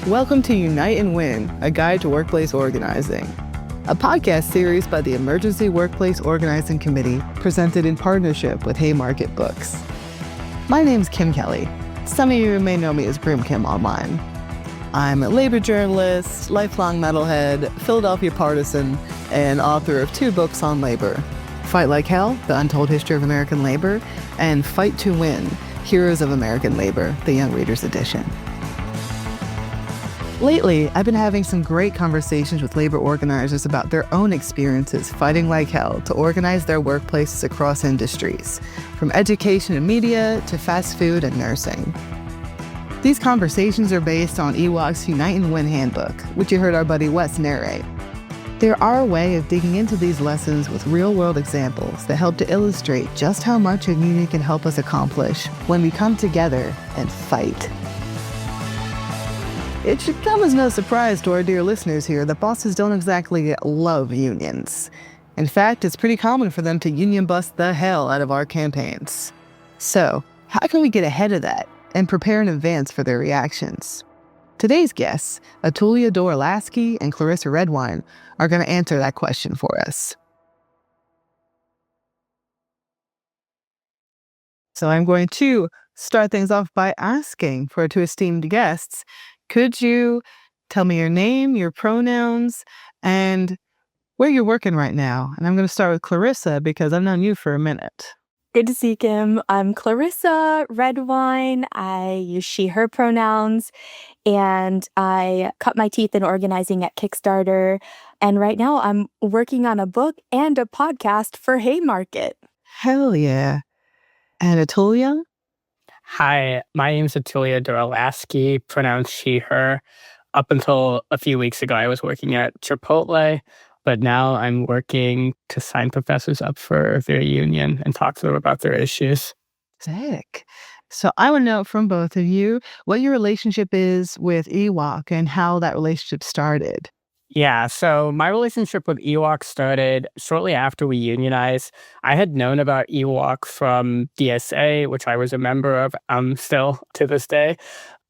Welcome to Unite and Win, a guide to workplace organizing, a podcast series by the Emergency Workplace Organizing Committee, presented in partnership with Haymarket Books. My name's Kim Kelly. Some of you may know me as Grim Kim online. I'm a labor journalist, lifelong metalhead, Philadelphia partisan, and author of 2 books on labor: Fight Like Hell, The Untold History of American Labor, and Fight to Win, Heroes of American Labor, the Young Readers Edition. Lately, I've been having some great conversations with labor organizers about their own experiences fighting like hell to organize their workplaces across industries, from education and media to fast food and nursing. These conversations are based on EWOC's Unite and Win handbook, which you heard our buddy Wes narrate. They're our way of digging into these lessons with real-world examples that help to illustrate just how much a union can help us accomplish when we come together and fight. It should come as no surprise to our dear listeners here that bosses don't exactly love unions. In fact, it's pretty common for them to union bust the hell out of our campaigns. So, how can we get ahead of that and prepare in advance for their reactions? Today's guests, Atulya Dora-Laskey and Clarissa Redwine, are going to answer that question for us. So I'm going to start things off by asking for 2 esteemed guests, could you tell me your name, your pronouns, and where you're working right now? And I'm going to start with Clarissa because I've known you for a minute. Good to see you, Kim. I'm Clarissa Redwine. I use she, her pronouns, and I cut my teeth in organizing at Kickstarter. And right now I'm working on a book and a podcast for Haymarket. Hell yeah. And Atulya? Hi, my name's Atulya Dora-Laskey, pronounced she, her. Up until a few weeks ago, I was working at Chipotle, but now I'm working to sign professors up for their union and talk to them about their issues. Sick. So I want to know from both of you what your relationship is with EWOC and how that relationship started. Yeah, so my relationship with EWOC started shortly after we unionized. I had known about EWOC from DSA, which I was a member of still to this day,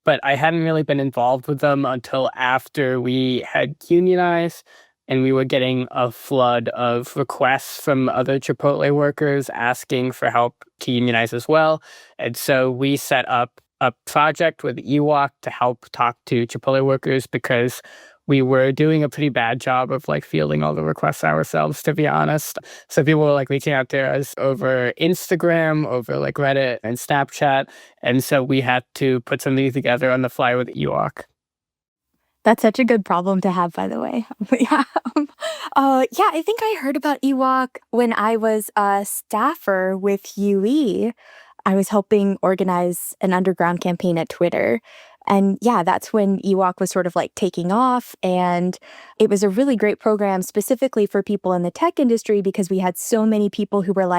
but I hadn't really been involved with them until after we had unionized, and we were getting a flood of requests from other Chipotle workers asking for help to unionize as well. And so we set up a project with EWOC to help talk to Chipotle workers because we were doing a pretty bad job of fielding all the requests ourselves, to be honest. So people were reaching out to us over Instagram, over Reddit and Snapchat. And so we had to put something together on the fly with EWOC. That's such a good problem to have, by the way. Yeah, I think I heard about EWOC when I was a staffer with UE. I was helping organize an underground campaign at Twitter. And yeah, that's when EWOC was sort of taking off. And it was a really great program specifically for people in the tech industry because we had so many people who were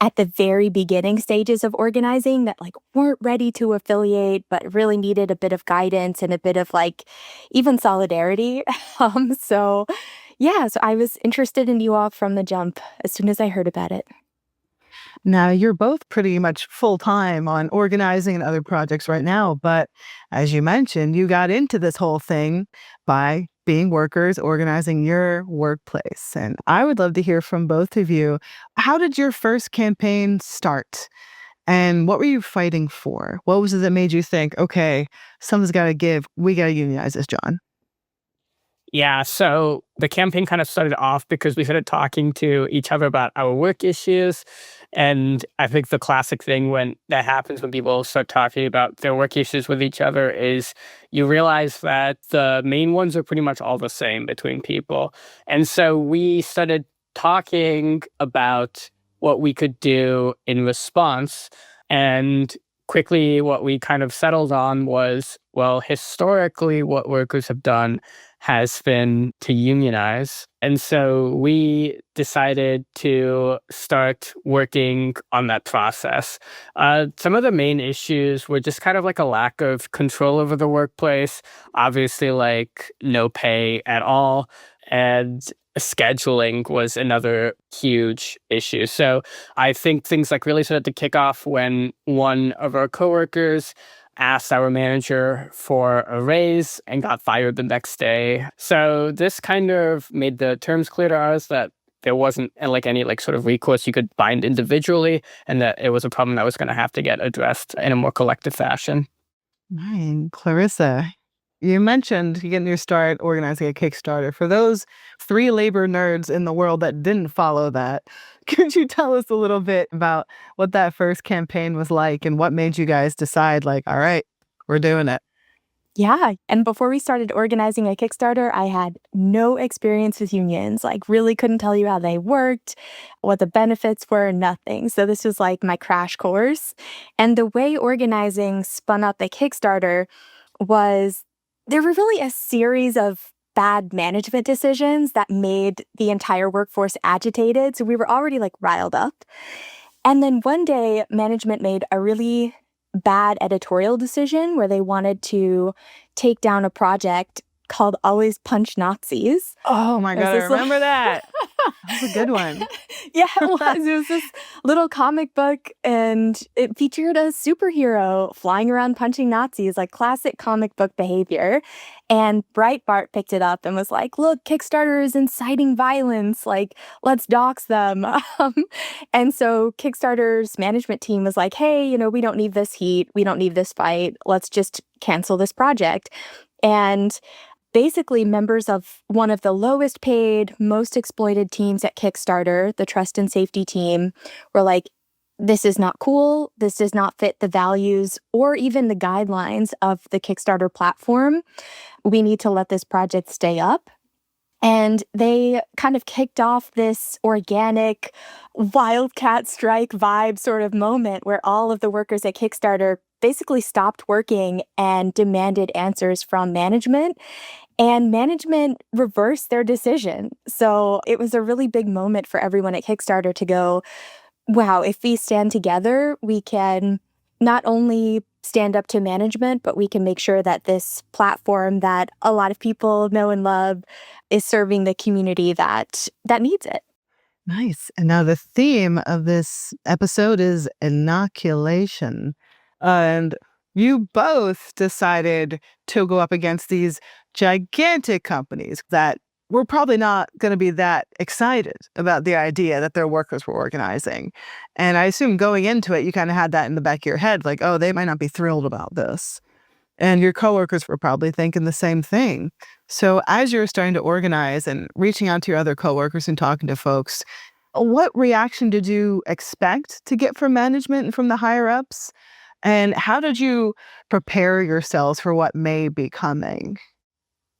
at the very beginning stages of organizing that weren't ready to affiliate, but really needed a bit of guidance and a bit of even solidarity. So I was interested in EWOC from the jump as soon as I heard about it. Now, you're both pretty much full-time on organizing and other projects right now, but as you mentioned, you got into this whole thing by being workers, organizing your workplace. And I would love to hear from both of you. How did your first campaign start? And what were you fighting for? What was it that made you think, okay, something's got to give. We got to unionize this, John? Yeah, so the campaign kind of started off because we started talking to each other about our work issues. And I think the classic thing that happens when people start talking about their work issues with each other is you realize that the main ones are pretty much all the same between people. And so we started talking about what we could do in response. And quickly, what we kind of settled on was, well, historically, what workers have done has been to unionize. And so we decided to start working on that process. Some of the main issues were just kind of a lack of control over the workplace, obviously no pay at all, and scheduling was another huge issue. So I think things really started to kick off when one of our coworkers asked our manager for a raise and got fired the next day. So this kind of made the terms clear to us that there wasn't like any like sort of recourse you could find individually, and that it was a problem that was going to have to get addressed in a more collective fashion. Right. Clarissa, you mentioned you getting your start organizing a Kickstarter. For those 3 labor nerds in the world that didn't follow that, could you tell us a little bit about what that first campaign was like and what made you guys decide, like, all right, we're doing it? Yeah. And before we started organizing a Kickstarter, I had no experience with unions, like, really couldn't tell you how they worked, what the benefits were, nothing. So this was like my crash course. And the way organizing spun up the Kickstarter was there were really a series of bad management decisions that made the entire workforce agitated. So we were already like riled up. And then one day, management made a really bad editorial decision where they wanted to take down a project called Always Punch Nazis. Oh my God, I There's this remember that. That was a good one. Yeah, it was. It was this little comic book, and it featured a superhero flying around punching Nazis, like classic comic book behavior. And Breitbart picked it up and was like, look, Kickstarter is inciting violence. Like, let's dox them. And so Kickstarter's management team was like, hey, we don't need this heat. We don't need this fight. Let's just cancel this project. And basically, members of one of the lowest paid, most exploited teams at Kickstarter, the trust and safety team, were like, this is not cool. This does not fit the values or even the guidelines of the Kickstarter platform. We need to let this project stay up. And they kind of kicked off this organic wildcat strike vibe sort of moment where all of the workers at Kickstarter basically stopped working and demanded answers from management. And management reversed their decision. So it was a really big moment for everyone at Kickstarter to go, wow, if we stand together, we can not only stand up to management, but we can make sure that this platform that a lot of people know and love is serving the community that needs it. Nice. And now the theme of this episode is inoculation. And you both decided to go up against these gigantic companies that were probably not going to be that excited about the idea that their workers were organizing. And I assume going into it, you kind of had that in the back of your head, like, oh, they might not be thrilled about this. And your coworkers were probably thinking the same thing. So as you're starting to organize and reaching out to your other coworkers and talking to folks, what reaction did you expect to get from management and from the higher ups? And how did you prepare yourselves for what may be coming?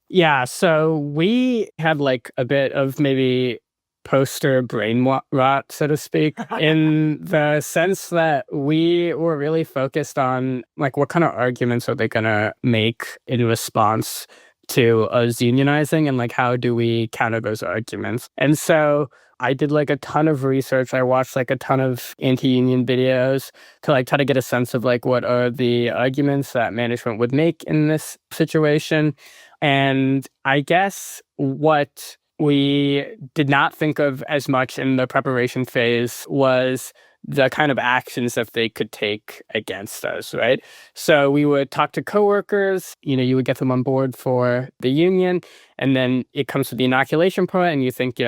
Yeah, so we had like a bit of maybe poster brain rot, so to speak, in the sense that we were really focused on like what kind of arguments are they going to make in response to us unionizing, and like how do we counter those arguments. And so I did like a ton of research. I watched like a ton of anti-union videos to like try to get a sense of like what are the arguments that management would make in this situation. And I guess what we did not think of as much in the preparation phase was the kind of actions that they could take against us, right? So we would talk to coworkers, you would get them on board for the union, and then it comes to the inoculation part, and you think,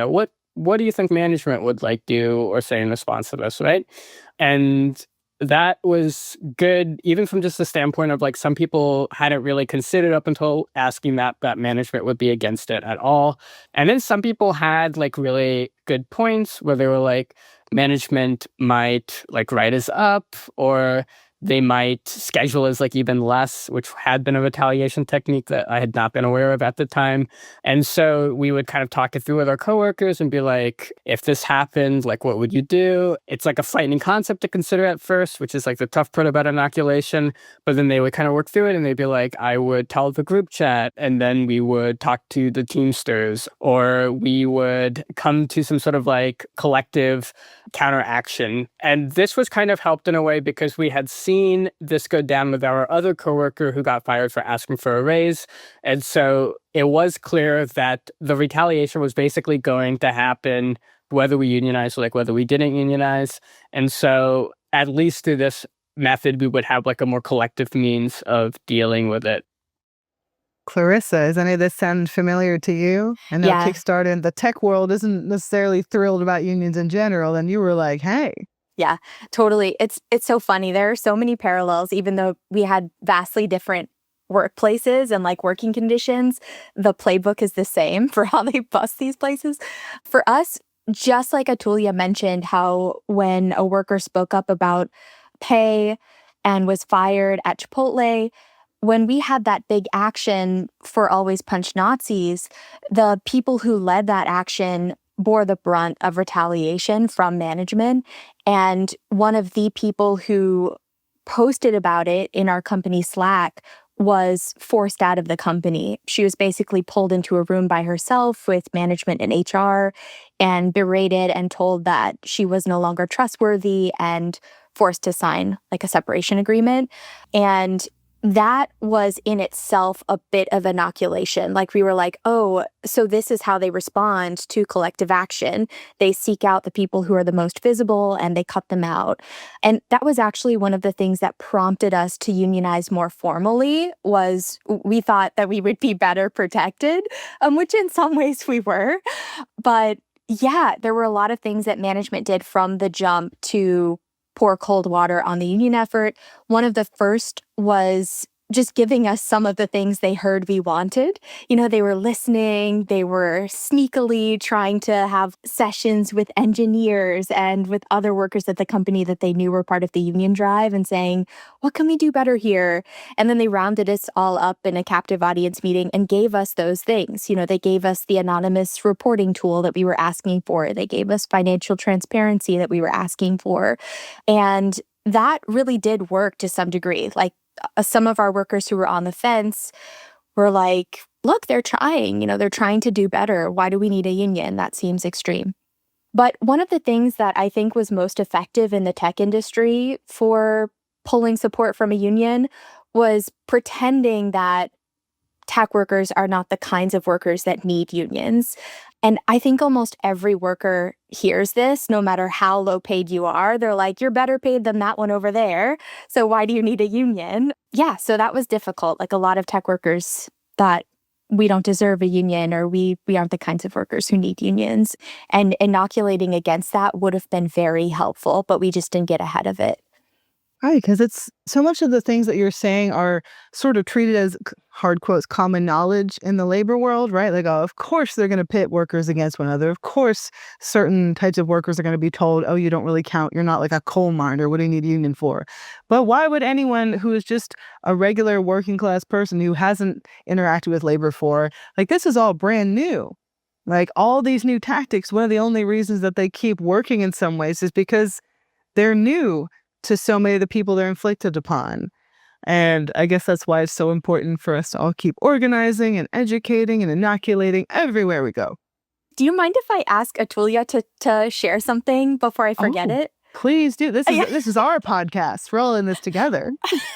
what do you think management would like do or say in response to this, right? And that was good, even from just the standpoint of like some people hadn't really considered up until asking that management would be against it at all. And then some people had like really good points where they were like, management might like write us up, or they might schedule as like even less, which had been a retaliation technique that I had not been aware of at the time. And so we would kind of talk it through with our coworkers and be like, if this happened, like, what would you do? It's like a frightening concept to consider at first, which is like the tough part about inoculation. But then they would kind of work through it and they'd be like, I would tell the group chat, and then we would talk to the Teamsters, or we would come to some sort of like collective counteraction. And this was kind of helped in a way because we had seen this go down with our other coworker who got fired for asking for a raise. And so it was clear that the retaliation was basically going to happen whether we unionized or like whether we didn't unionize. And so at least through this method, we would have like a more collective means of dealing with it. Clarissa, does any of this sound familiar to you? I know Yeah. Kickstarter and the tech world isn't necessarily thrilled about unions in general, and you were like, hey. Yeah, totally. It's so funny. There are so many parallels, even though we had vastly different workplaces and like working conditions. The playbook is the same for how they bust these places. For us, just like Atulya mentioned, how when a worker spoke up about pay and was fired at Chipotle, when we had that big action for Always Punch Nazis, the people who led that action bore the brunt of retaliation from management. And one of the people who posted about it in our company Slack was forced out of the company. She was basically pulled into a room by herself with management and HR and berated and told that she was no longer trustworthy and forced to sign like a separation agreement. And that was in itself a bit of inoculation. Like we were like, oh, so this is how they respond to collective action. They seek out the people who are the most visible and they cut them out. And that was actually one of the things that prompted us to unionize more formally. Was we thought that we would be better protected, which in some ways we were. But yeah, there were a lot of things that management did from the jump to pour cold water on the union effort. One of the first was just giving us some of the things they heard we wanted. You know, they were listening, they were sneakily trying to have sessions with engineers and with other workers at the company that they knew were part of the union drive and saying, what can we do better here? And then they rounded us all up in a captive audience meeting and gave us those things. You know, they gave us the anonymous reporting tool that we were asking for. They gave us financial transparency that we were asking for. And that really did work to some degree. Like, some of our workers who were on the fence were like, look, they're trying, they're trying to do better. Why do we need a union? That seems extreme. But one of the things that I think was most effective in the tech industry for pulling support from a union was pretending that tech workers are not the kinds of workers that need unions. And I think almost every worker hears this, no matter how low paid you are. They're like, you're better paid than that one over there. So why do you need a union? Yeah, so that was difficult. Like a lot of tech workers thought we don't deserve a union or we aren't the kinds of workers who need unions. And inoculating against that would have been very helpful, but we just didn't get ahead of it. Right, because it's so much of the things that you're saying are sort of treated as hard quotes common knowledge in the labor world, right? Like, oh, of course they're going to pit workers against one another. Of course, certain types of workers are going to be told, oh, you don't really count. You're not like a coal miner. What do you need a union for? But why would anyone who is just a regular working class person who hasn't interacted with labor for, like, this is all brand new. Like all these new tactics, one of the only reasons that they keep working in some ways is because they're new to so many of the people they're inflicted upon. And I guess that's why it's so important for us to all keep organizing and educating and inoculating everywhere we go. Do you mind if I ask Atulya to share something before I forget it? Please do. This is our podcast. We're all in this together.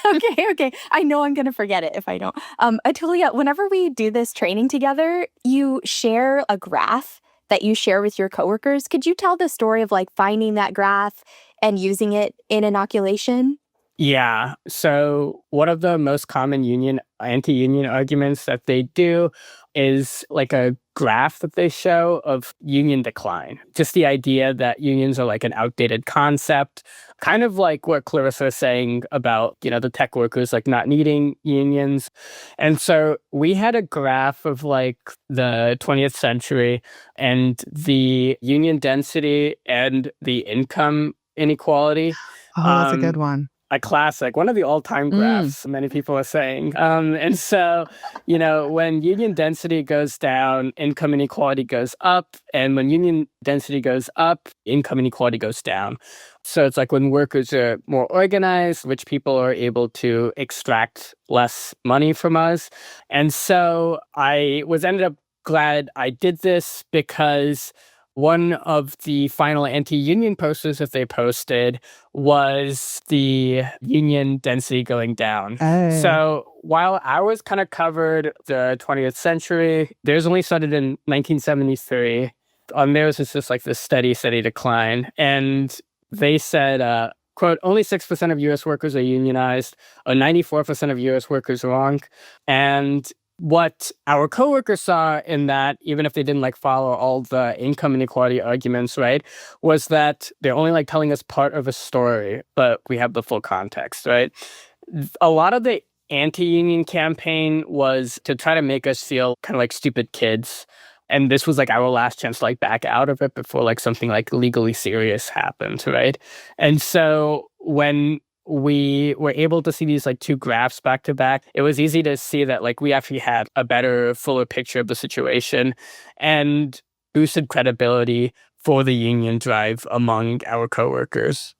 Okay. I know I'm going to forget it if I don't. Atulya, whenever we do this training together, you share a graph that you share with your coworkers. Could you tell the story of like finding that graph and using it in inoculation? Yeah. So one of the most common anti-union arguments that they do is like a graph that they show of union decline. Just the idea that unions are like an outdated concept, kind of like what Clarissa is saying about, the tech workers like not needing unions. And so we had a graph of like the 20th century and the union density and the income inequality. Oh, that's a good one. A classic, one of the all-time graphs, many people are saying. And so, when union density goes down, income inequality goes up. And when union density goes up, income inequality goes down. So it's like when workers are more organized, rich people are able to extract less money from us. And so I ended up glad I did this because one of the final anti-union posters that they posted was the union density going down. Oh. So while ours kind of covered the 20th century, theirs only started in 1973. On theirs, it's just like this steady decline. And they said quote, only 6% of U.S. workers are unionized, or 94% of U.S. workers wrong. And what our coworkers saw in that, even if they didn't follow all the income inequality arguments, right, was that they're only telling us part of a story, but we have the full context, right? A lot of the anti-union campaign was to try to make us feel kind of like stupid kids. And this was our last chance to back out of it before something legally serious happened, right? And so when we were able to see these two graphs back to back, it was easy to see that we actually had a better, fuller picture of the situation and boosted credibility for the union drive among our coworkers.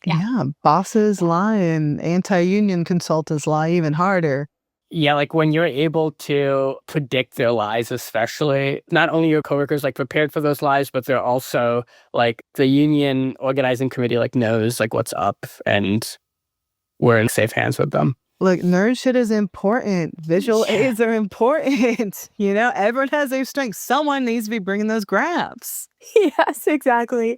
Yeah, bosses lie and anti-union consultants lie even harder. Yeah, when you're able to predict their lies, especially, not only your coworkers prepared for those lies, but they're also the union organizing committee knows what's up, and we're in safe hands with them. Look, nerd shit is important. Visual aids are important. Everyone has their strengths. Someone needs to be bringing those graphs. Yes, exactly.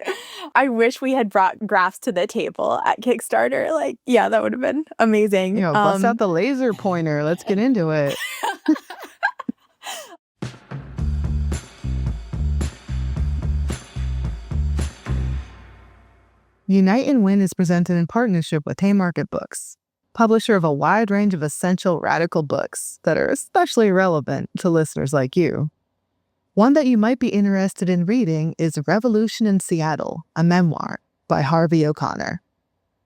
I wish we had brought graphs to the table at Kickstarter. That would have been amazing. Bust out the laser pointer. Let's get into it. Unite and Win is presented in partnership with Haymarket Books, publisher of a wide range of essential radical books that are especially relevant to listeners like you. One that you might be interested in reading is Revolution in Seattle, a memoir by Harvey O'Connor.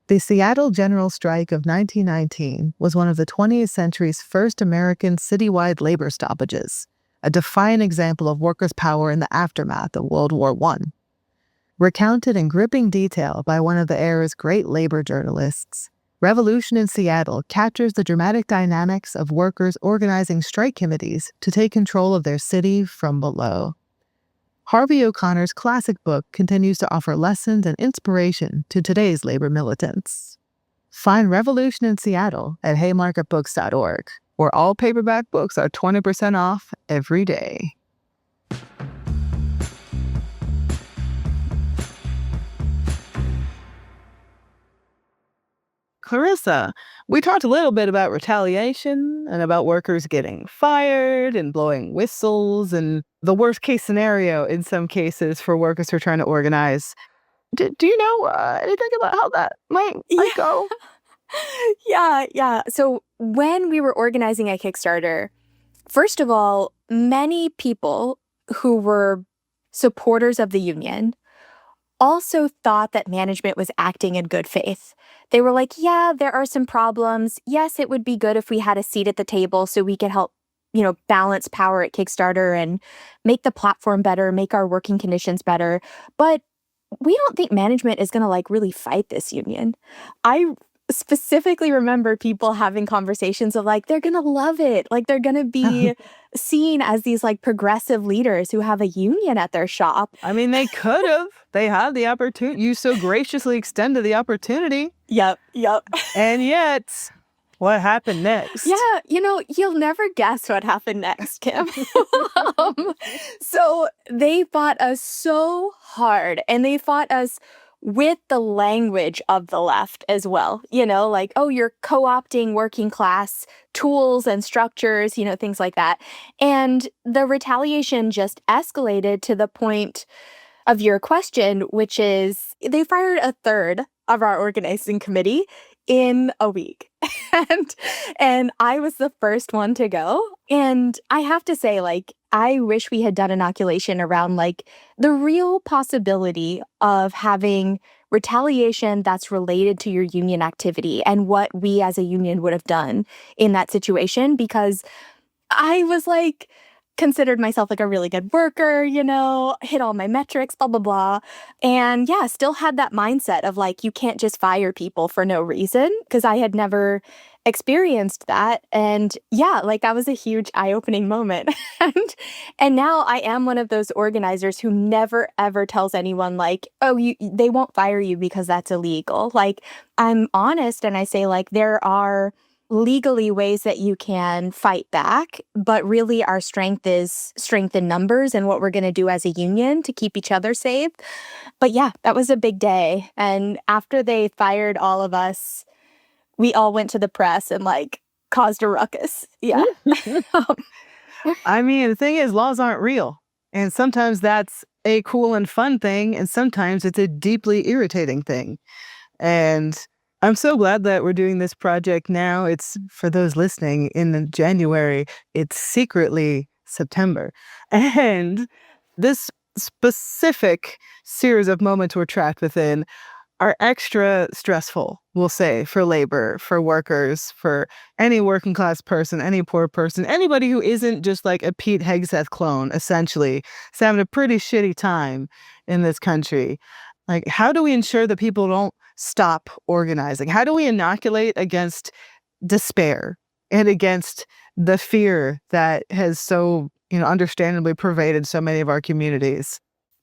The Seattle General Strike of 1919 was one of the 20th century's first American citywide labor stoppages, a defiant example of workers' power in the aftermath of World War I. Recounted in gripping detail by one of the era's great labor journalists, Revolution in Seattle captures the dramatic dynamics of workers organizing strike committees to take control of their city from below. Harvey O'Connor's classic book continues to offer lessons and inspiration to today's labor militants. Find Revolution in Seattle at haymarketbooks.org, where all paperback books are 20% off every day. Clarissa, we talked a little bit about retaliation and about workers getting fired and blowing whistles and the worst case scenario in some cases for workers who are trying to organize. Do you know anything about how that might go? Yeah. So when we were organizing at Kickstarter, first of all, many people who were supporters of the union also thought that management was acting in good faith. They were like, yeah, there are some problems. Yes, it would be good if we had a seat at the table so we could help, balance power at Kickstarter and make the platform better, make our working conditions better. But we don't think management is going to really fight this union. I specifically remember people having conversations of they're going to love it. They're going to be seen as these progressive leaders who have a union at their shop. I mean, they could have. They had the opportunity. You so graciously extended the opportunity. Yep. And yet, what happened next? Yeah, you'll never guess what happened next, Kim. So they fought us so hard, and they fought us with the language of the left as well. Oh, you're co-opting working class tools and structures, things like that. And the retaliation just escalated to the point of your question, which is they fired a third of our organizing committee in a week. and I was the first one to go. And I have to say, I wish we had done inoculation around the real possibility of having retaliation that's related to your union activity and what we as a union would have done in that situation, because I was considered myself a really good worker, hit all my metrics, blah, blah, blah. And yeah, still had that mindset of you can't just fire people for no reason, because I had never experienced that. And yeah, that was a huge eye-opening moment. and now I am one of those organizers who never ever tells anyone they won't fire you because that's illegal. I'm honest and I say there are legally ways that you can fight back, but really our strength is strength in numbers and what we're going to do as a union to keep each other safe. But yeah, that was a big day. And after they fired all of us, we all went to the press and like caused a ruckus. Yeah. I mean, the thing is, laws aren't real. And sometimes that's a cool and fun thing, and sometimes it's a deeply irritating thing. And I'm so glad that we're doing this project now. It's, for those listening, in January, it's secretly September. And this specific series of moments we're trapped within are extra stressful, we'll say, for labor, for workers, for any working class person, any poor person, anybody who isn't just like a Pete Hegseth clone, essentially. Is having a pretty shitty time in this country. Like, how do we ensure that people don't stop organizing? How do we inoculate against despair and against the fear that has so, understandably pervaded so many of our communities?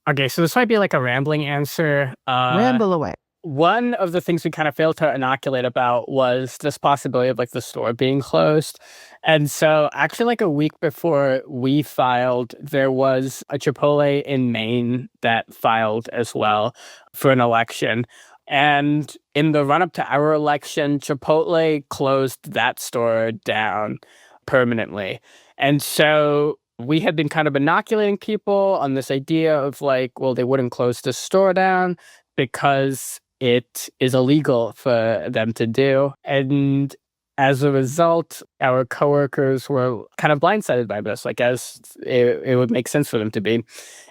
Okay, so this might be like a rambling answer. Ramble away. One of the things we kind of failed to inoculate about was this possibility of like the store being closed. And so actually like a week before we filed, there was a Chipotle in Maine that filed as well for an election. And in the run-up to our election, Chipotle closed that store down permanently. And so we had been kind of inoculating people on this idea of like, well, they wouldn't close the store down because it is illegal for them to do. And as a result, our coworkers were kind of blindsided by this, like as it would make sense for them to be.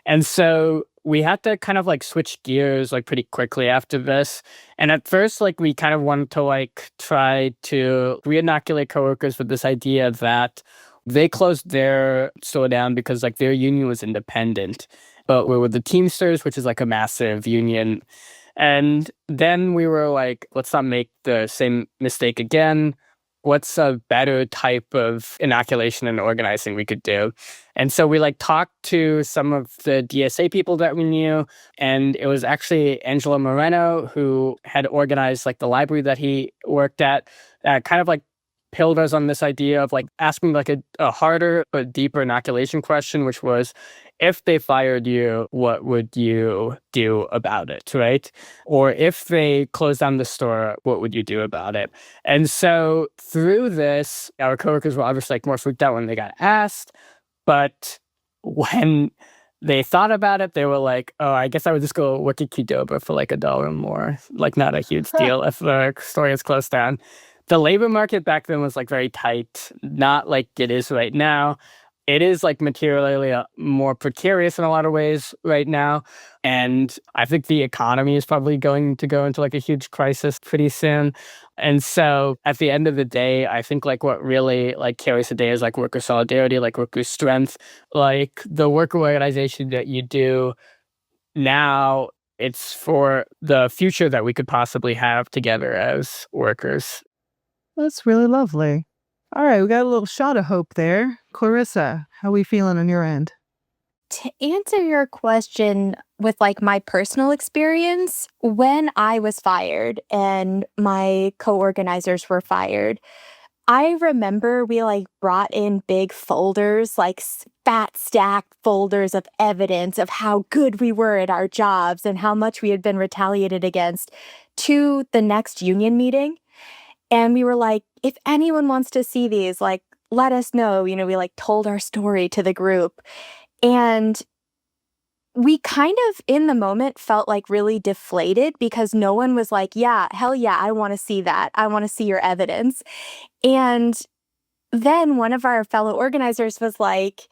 And so we had to kind of like switch gears like pretty quickly after this. And at first, like we kind of wanted to like try to re-inoculate coworkers with this idea that they closed their store down because like their union was independent. But we were the Teamsters, which is like a massive union. And then we were like, let's not make the same mistake again. What's a better type of inoculation and organizing we could do? And so we like talked to some of the DSA people that we knew. And it was actually Angelo Moreno who had organized like the library that he worked at, kind of like pilled us on this idea of like asking like a harder but deeper inoculation question, which was, if they fired you, what would you do about it, right? Or if they closed down the store, what would you do about it? And so through this, our coworkers were obviously like more freaked out when they got asked, but when they thought about it, they were like, oh, I guess I would just go work at Qdoba for like $1 more. Like not a huge deal if the store is closed down. The labor market back then was like very tight, not like it is right now. It is like materially more precarious in a lot of ways right now. And I think the economy is probably going to go into like a huge crisis pretty soon. And so at the end of the day, I think like what really like carries the day is like worker solidarity, like worker strength, like the worker organization that you do now. It's for the future that we could possibly have together as workers. That's really lovely. All right, we got a little shot of hope there. Clarissa, how are we feeling on your end? To answer your question with like my personal experience, when I was fired and my co-organizers were fired, I remember we like brought in big folders, like fat stacked folders of evidence of how good we were at our jobs and how much we had been retaliated against to the next union meeting. And we were like, if anyone wants to see these, like, let us know. We like told our story to the group. And we kind of, in the moment, felt like really deflated because no one was like, yeah, hell yeah, I want to see that. I want to see your evidence. And then one of our fellow organizers was like,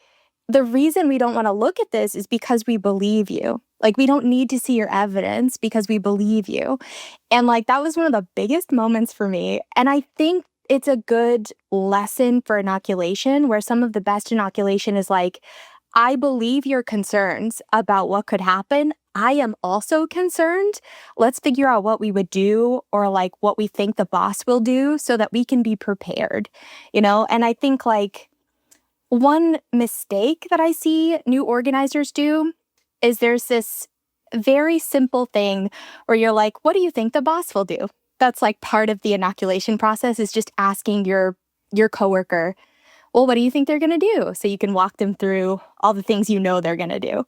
the reason we don't want to look at this is because we believe you. Like, we don't need to see your evidence because we believe you. And like, that was one of the biggest moments for me. And I think it's a good lesson for inoculation, where some of the best inoculation is like, I believe your concerns about what could happen. I am also concerned. Let's figure out what we would do or like what we think the boss will do so that we can be prepared, And I think like one mistake that I see new organizers do is there's this very simple thing where you're like, what do you think the boss will do? that's like part of the inoculation process, is just asking your coworker, well, what do you think they're going to do? So you can walk them through all the things you know they're going to do.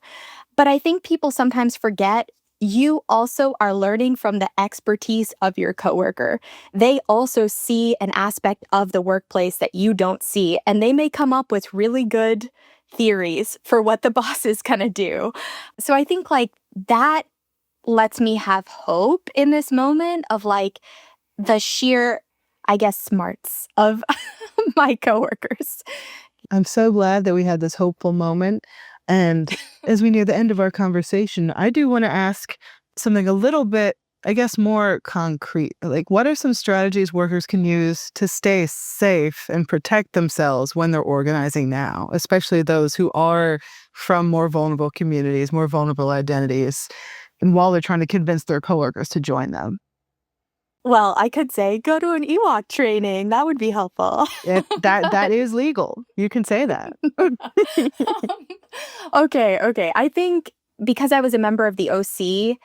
But I think people sometimes forget you also are learning from the expertise of your coworker. They also see an aspect of the workplace that you don't see, and they may come up with really good theories for what the boss is going to do. So I think like that lets me have hope in this moment of like the sheer, I guess, smarts of my coworkers. I'm so glad that we had this hopeful moment. And as we near the end of our conversation, I do want to ask something a little bit, I guess, more concrete. Like, what are some strategies workers can use to stay safe and protect themselves when they're organizing now, especially those who are from more vulnerable communities, more vulnerable identities, and while they're trying to convince their coworkers to join them? Well, I could say go to an Ewok training. That would be helpful. That is legal. You can say that. Okay. I think because I was a member of the OC,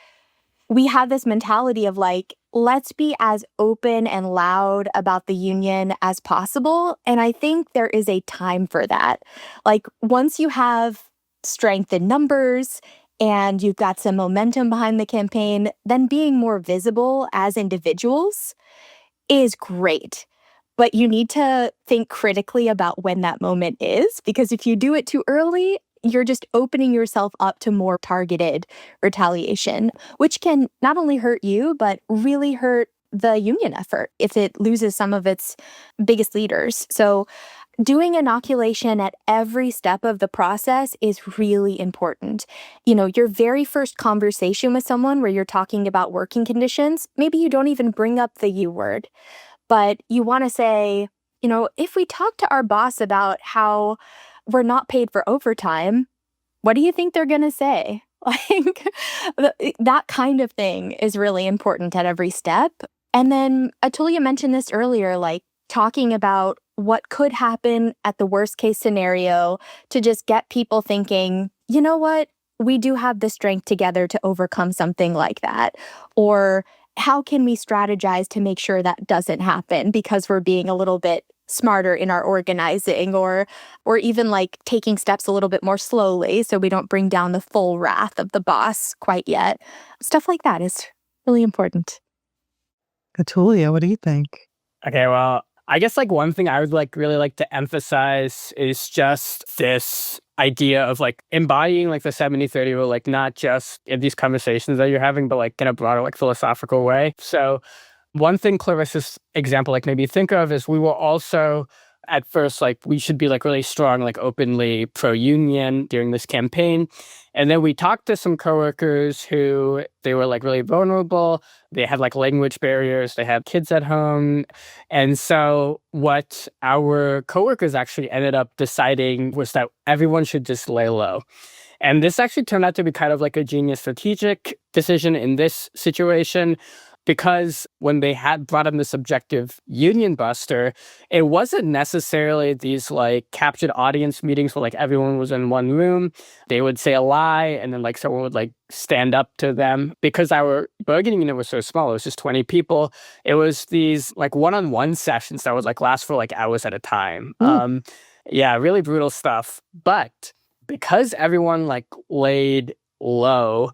we had this mentality of like, let's be as open and loud about the union as possible. And I think there is a time for that. Like, once you have strength in numbers and you've got some momentum behind the campaign, then being more visible as individuals is great. But you need to think critically about when that moment is, because if you do it too early, you're just opening yourself up to more targeted retaliation, which can not only hurt you, but really hurt the union effort if it loses some of its biggest leaders. So doing inoculation at every step of the process is really important. You know, your very first conversation with someone where you're talking about working conditions, maybe you don't even bring up the U word, but you want to say, you know, if we talk to our boss about how we're not paid for overtime, what do you think they're going to say? Like, that kind of thing is really important at every step. And then Atulya mentioned this earlier, like talking about what could happen at the worst case scenario to just get people thinking, you know what, we do have the strength together to overcome something like that. Or how can we strategize to make sure that doesn't happen because we're being a little bit smarter in our organizing, or even like taking steps a little bit more slowly so we don't bring down the full wrath of the boss quite yet. Stuff like that is really important. Atulya, what do you think? Okay, well, I guess like one thing I would like really like to emphasize is just this idea of like embodying like the 70-30 rule, like not just in these conversations that you're having, but like in a broader like philosophical way. So one thing Clarissa's example like maybe think of is we were also at first like we should be like really strong, like openly pro-union during this campaign. And then we talked to some coworkers who they were like really vulnerable. They had like language barriers. They had kids at home. And so what our coworkers actually ended up deciding was that everyone should just lay low. And this actually turned out to be kind of like a genius strategic decision in this situation, because when they had brought in this objective union buster, it wasn't necessarily these like captured audience meetings where like everyone was in one room. They would say a lie and then like someone would like stand up to them. Because our bargaining unit was so small, it was just 20 people. It was these like one-on-one sessions that would like last for like hours at a time. Yeah, really brutal stuff. But because everyone like laid low,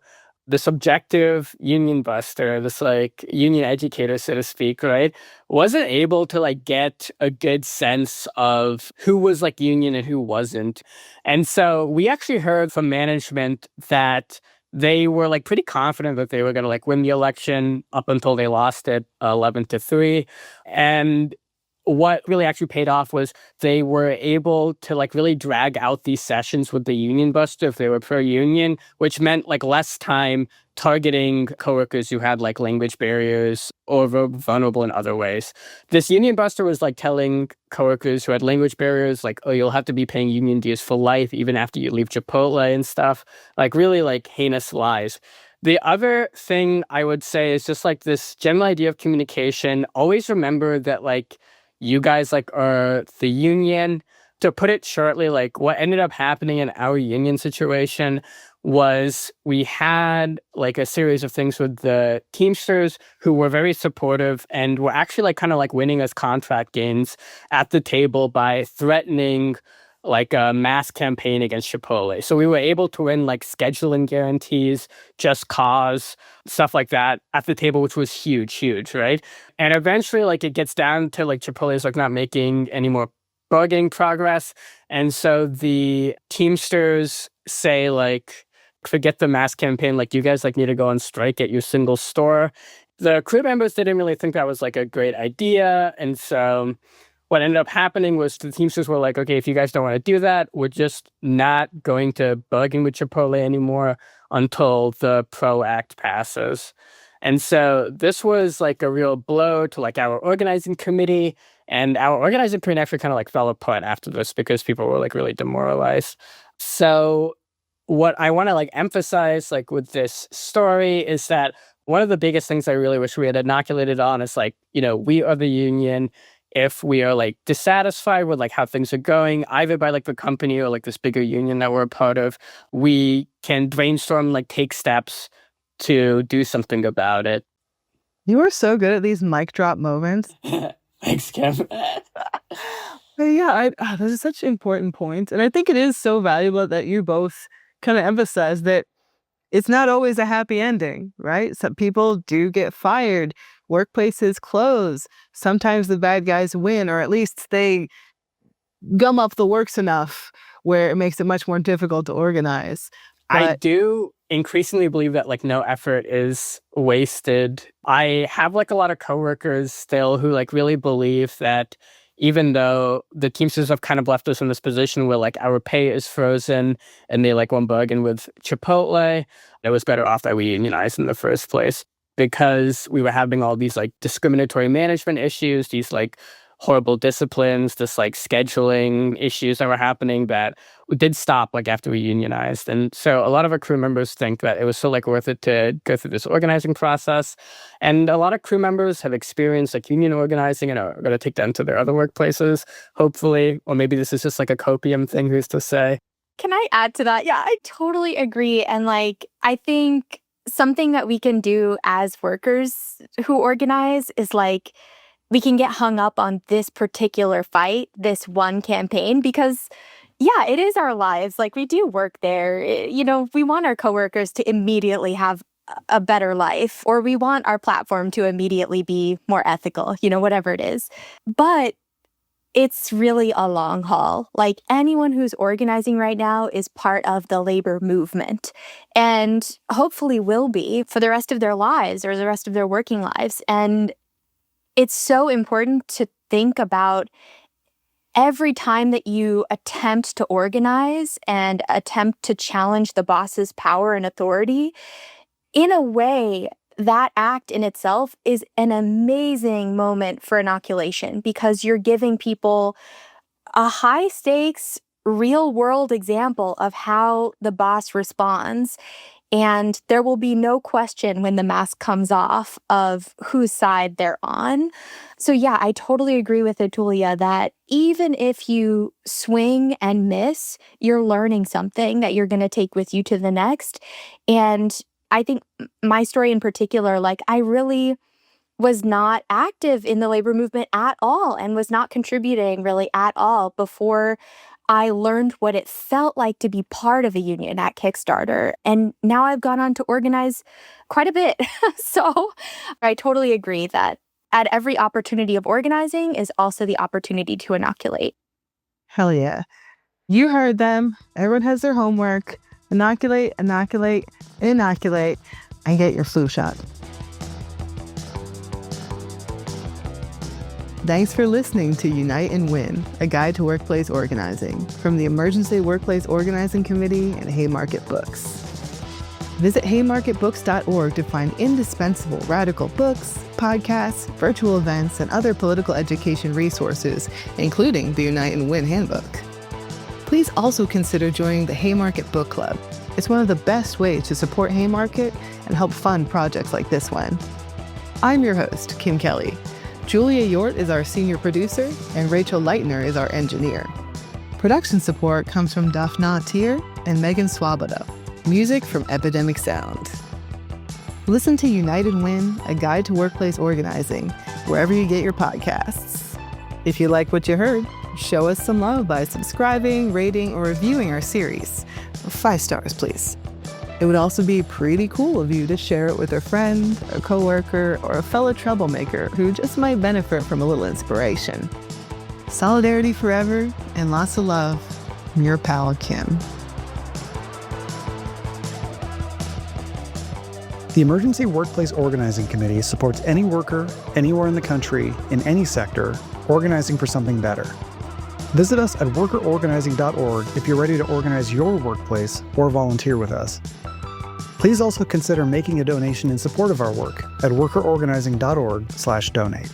the subjective union buster, this like union educator, so to speak, right, wasn't able to like get a good sense of who was like union and who wasn't. And so we actually heard from management that they were like pretty confident that they were going to like win the election up until they lost it 11-3. And what really actually paid off was they were able to like really drag out these sessions with the union buster if they were pro-union, which meant like less time targeting coworkers who had like language barriers or were vulnerable in other ways. This union buster was like telling coworkers who had language barriers, like, oh, you'll have to be paying union dues for life even after you leave Chipotle and stuff, like really like heinous lies. The other thing I would say is just like this general idea of communication. Always remember that like you guys like are the union. To put it shortly, like what ended up happening in our union situation was we had like a series of things with the Teamsters who were very supportive and were actually like kind of like winning us contract gains at the table by threatening like a mass campaign against Chipotle. So we were able to win like scheduling guarantees, just cause, stuff like that at the table, which was huge, right? And eventually like it gets down to like Chipotle's like not making any more bargaining progress. And so the Teamsters say like, forget the mass campaign, like you guys like need to go on strike at your single store. The crew members didn't really think that was like a great idea. And so what ended up happening was the Teamsters were like, okay, if you guys don't want to do that, we're just not going to bargain with Chipotle anymore until the PRO Act passes. And so this was like a real blow to like our organizing committee, and our organizing committee actually kind of like fell apart after this because people were like really demoralized. So what I want to like emphasize like with this story is that one of the biggest things I really wish we had inoculated on is like, we are the union. If we are like dissatisfied with like how things are going, either by like the company or like this bigger union that we're a part of, we can brainstorm, like take steps to do something about it. You are so good at these mic drop moments. Thanks, Kim. Those are such important points. And I think it is so valuable that you both kind of emphasize that it's not always a happy ending, right? Some people do get fired. Workplaces close. Sometimes the bad guys win, or at least they gum up the works enough where it makes it much more difficult to organize. I do increasingly believe that like no effort is wasted. I have like a lot of coworkers still who like really believe that even though the Teamsters have kind of left us in this position where like our pay is frozen and they like won't bargain with Chipotle, it was better off that we unionized in the first place, because we were having all these like discriminatory management issues, these like horrible disciplines, this like scheduling issues that were happening that did stop like after we unionized. And so a lot of our crew members think that it was so like worth it to go through this organizing process. And a lot of crew members have experienced like union organizing and are going to take that into their other workplaces, hopefully. Or maybe this is just like a copium thing, who's to say. Can I add to that? Yeah, I totally agree. And like, I think something that we can do as workers who organize is like, we can get hung up on this particular fight, this one campaign, because yeah, it is our lives. Like we do work there. We want our coworkers to immediately have a better life, or we want our platform to immediately be more ethical, whatever it is. But it's really a long haul. Like anyone who's organizing right now is part of the labor movement, and hopefully will be for the rest of their lives or the rest of their working lives. And it's so important to think about every time that you attempt to organize and attempt to challenge the boss's power and authority. In a way, that act in itself is an amazing moment for inoculation, because you're giving people a high stakes, real world example of how the boss responds. And there will be no question when the mask comes off of whose side they're on. So yeah, I totally agree with Atulya that even if you swing and miss, you're learning something that you're going to take with you to the next. And I think my story in particular, like I really was not active in the labor movement at all and was not contributing really at all before I learned what it felt like to be part of a union at Kickstarter. And now I've gone on to organize quite a bit. So I totally agree that at every opportunity of organizing is also the opportunity to inoculate. Hell yeah. You heard them. Everyone has their homework. Inoculate, inoculate, inoculate, and get your flu shot. Thanks for listening to Unite and Win, a guide to workplace organizing from the Emergency Workplace Organizing Committee and Haymarket Books. Visit haymarketbooks.org to find indispensable radical books, podcasts, virtual events, and other political education resources, including the Unite and Win handbook. Please also consider joining the Haymarket Book Club. It's one of the best ways to support Haymarket and help fund projects like this one. I'm your host, Kim Kelly. Julia Yort is our senior producer, and Rachel Leitner is our engineer. Production support comes from Daphna Tier and Megan Swoboda. Music from Epidemic Sound. Listen to Unite and Win, a guide to workplace organizing, wherever you get your podcasts. If you like what you heard, show us some love by subscribing, rating, or reviewing our series. 5 stars, please. It would also be pretty cool of you to share it with a friend, a coworker, or a fellow troublemaker who just might benefit from a little inspiration. Solidarity forever and lots of love from your pal, Kim. The Emergency Workplace Organizing Committee supports any worker, anywhere in the country, in any sector, organizing for something better. Visit us at workerorganizing.org if you're ready to organize your workplace or volunteer with us. Please also consider making a donation in support of our work at workerorganizing.org/donate.